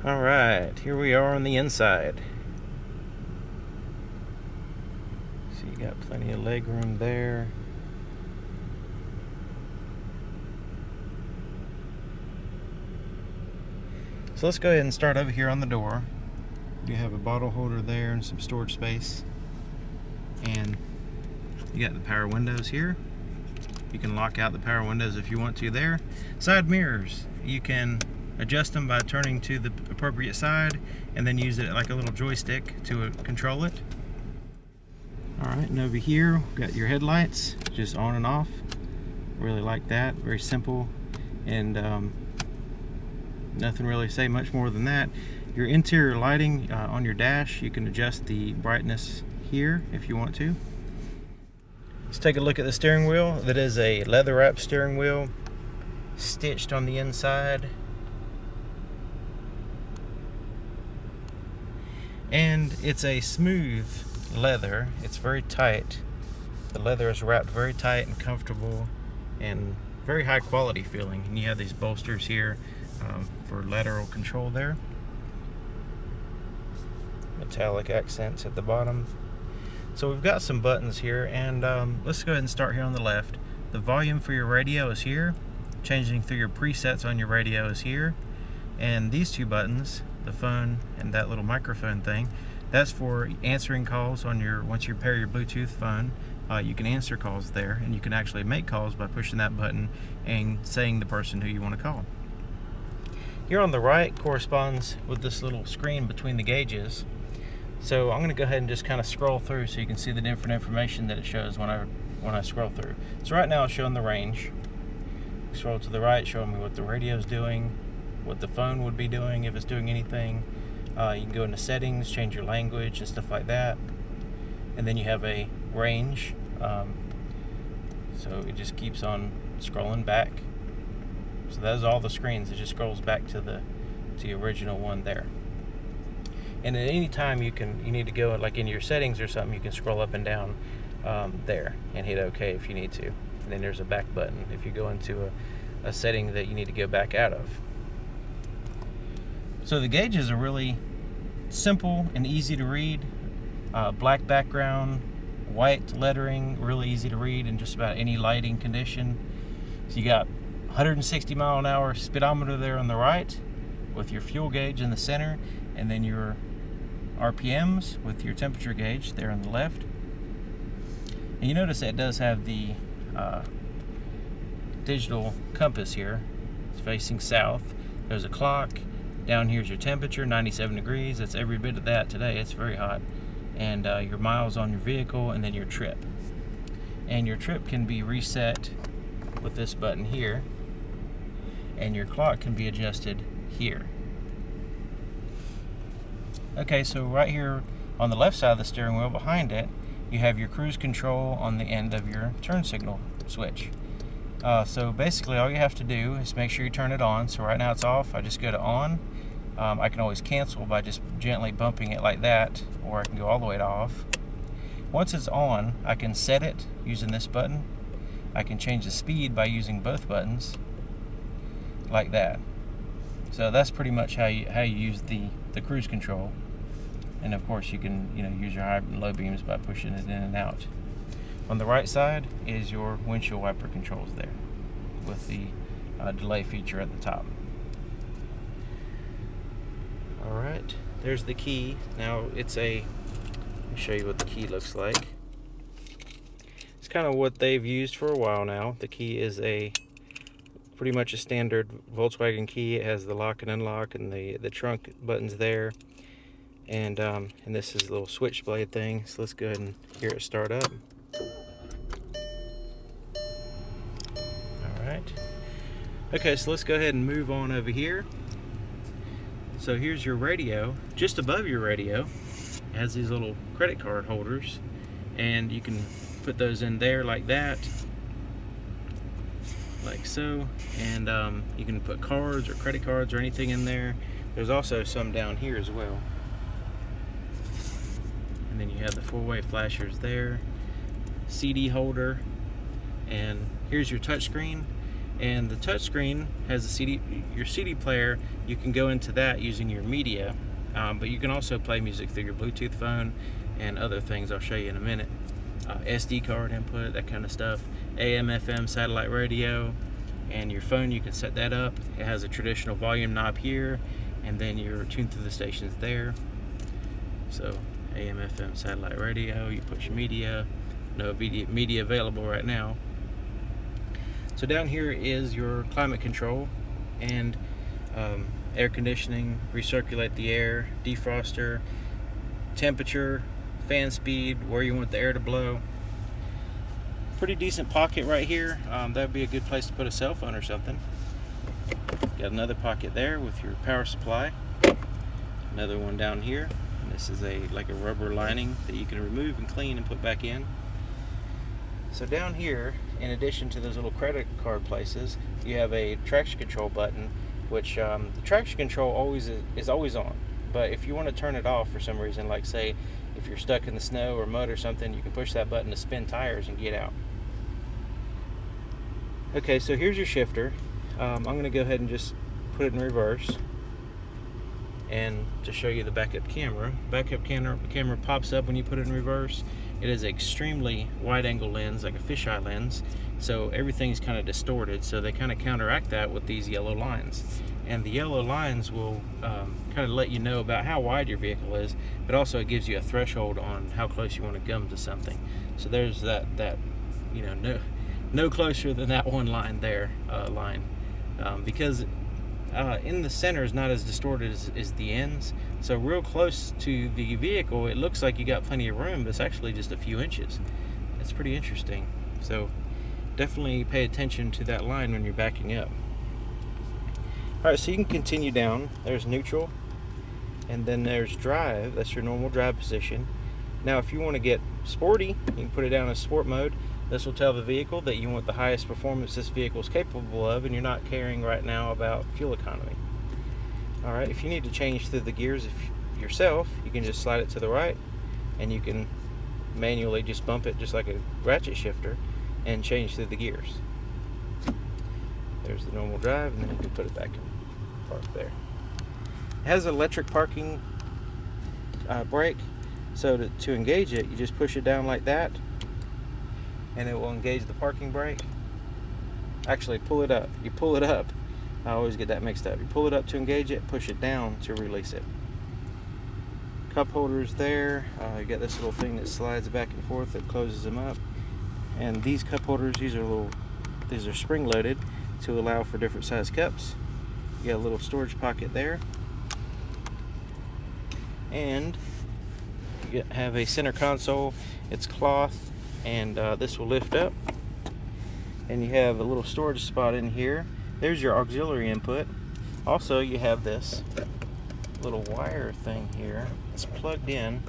Alright, here we are on the inside. So you got plenty of leg room there. So let's go ahead and start over here on the door. You have a bottle holder there and some storage space. And you got the power windows here. You can lock out the power windows if you want to there. Side mirrors. You can adjust them by turning to the appropriate side and then use it like a little joystick to control it. Alright, and over here we've got your headlights, just on and off. Really like that, very simple, and nothing really to say much more than that. Your interior lighting on your dash, you can adjust the brightness here if you want to. Let's take a look at the steering wheel. That is a leather wrapped steering wheel, stitched on the inside. And it's a smooth leather. It's very tight. The leather is wrapped very tight and comfortable and very high quality feeling. And you have these bolsters here for lateral control there. Metallic accents at the bottom. So we've got some buttons here, and let's go ahead and start here on the left. The volume for your radio is here. Changing through your presets on your radio is here. And these two buttons, the phone and that little microphone thing, that's for answering calls on your, once you pair your Bluetooth phone, you can answer calls there, and you can actually make calls by pushing that button and saying the person who you want to call. Here on the right corresponds with this little screen between the gauges. So I'm going to go ahead and just kind of scroll through so you can see the different information that it shows when I scroll through. So right now it's showing the range. Scroll to the right, showing me what the radio is doing, what the phone would be doing if it's doing anything. You can go into settings, change your language and stuff like that. And then you have a range. So it just keeps on scrolling back. So that's all the screens. It just scrolls back to the original one there. And at any time you need to go like in your settings or something, you can scroll up and down there and hit OK if you need to. And then there's a back button if you go into a setting that you need to go back out of. So the gauges are really simple and easy to read. Black background, white lettering, really easy to read in just about any lighting condition. So you got 160 mile an hour speedometer there on the right with your fuel gauge in the center, and then your RPMs with your temperature gauge there on the left. And you notice that it does have the digital compass here. It's facing south. There's a clock. Down here's your temperature, 97 degrees. That's every bit of that today. It's very hot. And your miles on your vehicle, and then your trip. And your trip can be reset with this button here. And your clock can be adjusted here. Okay, so right here on the left side of the steering wheel behind it, you have your cruise control on the end of your turn signal switch. So basically all you have to do is make sure you turn it on. So right now it's off. I just go to on. I can always cancel by just gently bumping it like that, or I can go all the way to off. Once it's on, I can set it using this button. I can change the speed by using both buttons like that. So that's pretty much how you use the cruise control. And of course you can use your high and low beams by pushing it in and out. On the right side is your windshield wiper controls there with the delay feature at the top. Alright, there's the key. Now let me show you what the key looks like. It's kind of what they've used for a while now. The key is pretty much a standard Volkswagen key. It has the lock and unlock and the trunk buttons there. And this is a little switchblade thing. So let's go ahead and hear it start up. Alright. Okay, so let's go ahead and move on over here. So here's your radio. Just above your radio, it has these little credit card holders. And you can put those in there like that. Like so. And you can put cards or credit cards or anything in there. There's also some down here as well. And then you have the four-way flashers there, CD holder, and here's your touchscreen. And the touchscreen has a your CD player. You can go into that using your media, but you can also play music through your Bluetooth phone and other things I'll show you in a minute. SD card input, that kind of stuff. AM, FM, satellite radio, and your phone, you can set that up. It has a traditional volume knob here, and then you're tuned to the stations there. So AM, FM, satellite radio, you push media, no media available right now. So down here is your climate control and air conditioning, recirculate the air, defroster, temperature, fan speed, where you want the air to blow. Pretty decent pocket right here. That would be a good place to put a cell phone or something. Got another pocket there with your power supply. Another one down here. And this is like a rubber lining that you can remove and clean and put back in. So down here, in addition to those little credit card places, you have a traction control button, which the traction control is always on. But if you want to turn it off for some reason, like say if you're stuck in the snow or mud or something, you can push that button to spin tires and get out. Okay, so here's your shifter. I'm going to go ahead and just put it in reverse. And to show you the backup camera, camera pops up when you put it in reverse. It is an extremely wide angle lens, like a fisheye lens, so everything's kind of distorted, so they kind of counteract that with these yellow lines. And the yellow lines will kind of let you know about how wide your vehicle is, but also it gives you a threshold on how close you want to come to something. So there's that you know, no closer than that one line there, because in the center is not as distorted as the ends. So real close to the vehicle, it looks like you got plenty of room, but it's actually just a few inches. It's pretty interesting. So definitely pay attention to that line when you're backing up. All right, so you can continue down. There's neutral, and then there's drive. That's your normal drive position. Now, if you want to get sporty, you can put it down in sport mode. This will tell the vehicle that you want the highest performance this vehicle is capable of, and you're not caring right now about fuel economy. All right, if you need to change through the gears yourself, you can just slide it to the right, and you can manually just bump it just like a ratchet shifter and change through the gears. There's the normal drive, and then you can put it back in park there. It has an electric parking brake, so to engage it, you just push it down like that, and it will engage the parking brake. Actually, pull it up. You pull it up. I always get that mixed up. You pull it up to engage it, push it down to release it. Cup holders there. You got this little thing that slides back and forth that closes them up. And these cup holders, these are spring loaded to allow for different size cups. You got a little storage pocket there. And you have a center console. It's cloth, and this will lift up. And you have a little storage spot in here. There's your auxiliary input. Also, you have this little wire thing here. It's plugged in,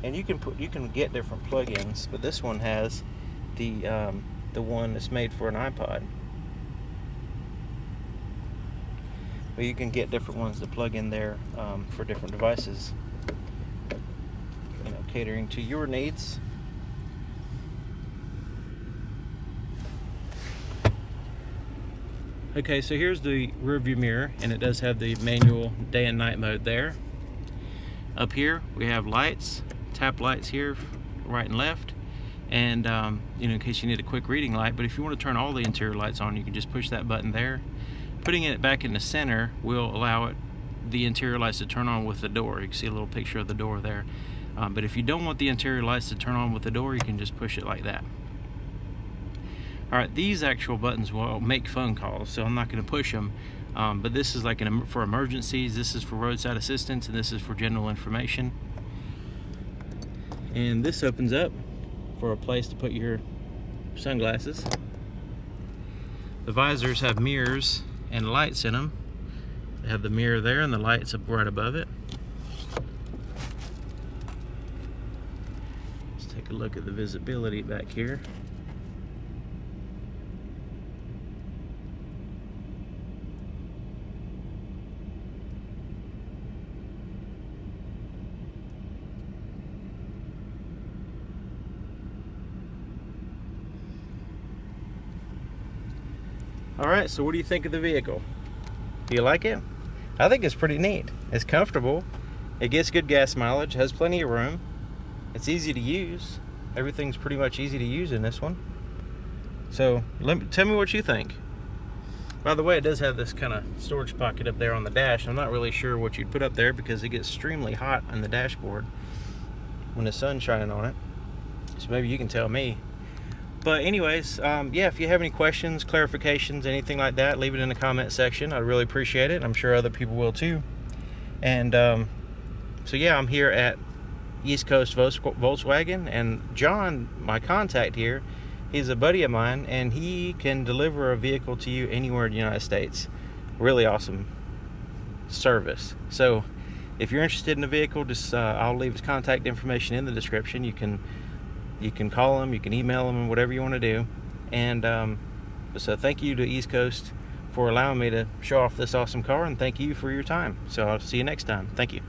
and you can get different plug-ins, but this one has the one that's made for an iPod. But you can get different ones to plug in there for different devices, you know, catering to your needs. Okay, so here's the rear view mirror, and it does have the manual day and night mode there. Up here we have lights, tap lights here, right and left, and you know, in case you need a quick reading light. But if you want to turn all the interior lights on, you can just push that button there. Putting it back in the center will allow the interior lights to turn on with the door. You can see a little picture of the door there. But if you don't want the interior lights to turn on with the door, you can just push it like that. Alright, these actual buttons will make phone calls, so I'm not going to push them, but this is like for emergencies, this is for roadside assistance, and this is for general information. And this opens up for a place to put your sunglasses. The visors have mirrors and lights in them. They have the mirror there and the lights up right above it. Let's take a look at the visibility back here. All right, so what do you think of the vehicle? Do you like it? I think it's pretty neat. It's comfortable. It gets good gas mileage, has plenty of room. It's easy to use. Everything's pretty much easy to use in this one. So tell me what you think. By the way, it does have this kind of storage pocket up there on the dash. I'm not really sure what you'd put up there because it gets extremely hot on the dashboard when the sun's shining on it. So maybe you can tell me. But anyways, yeah, if you have any questions, clarifications, anything like that, leave it in the comment section. I'd really appreciate it. I'm sure other people will too. And so yeah, I'm here at East Coast Volkswagen, and John, my contact here, he's a buddy of mine, and he can deliver a vehicle to you anywhere in the United States. Really awesome service. So if you're interested in the vehicle, just I'll leave his contact information in the description. You can call him, you can email him, whatever you want to do. And so thank you to East Coast for allowing me to show off this awesome car, and thank you for your time. So I'll see you next time. Thank you.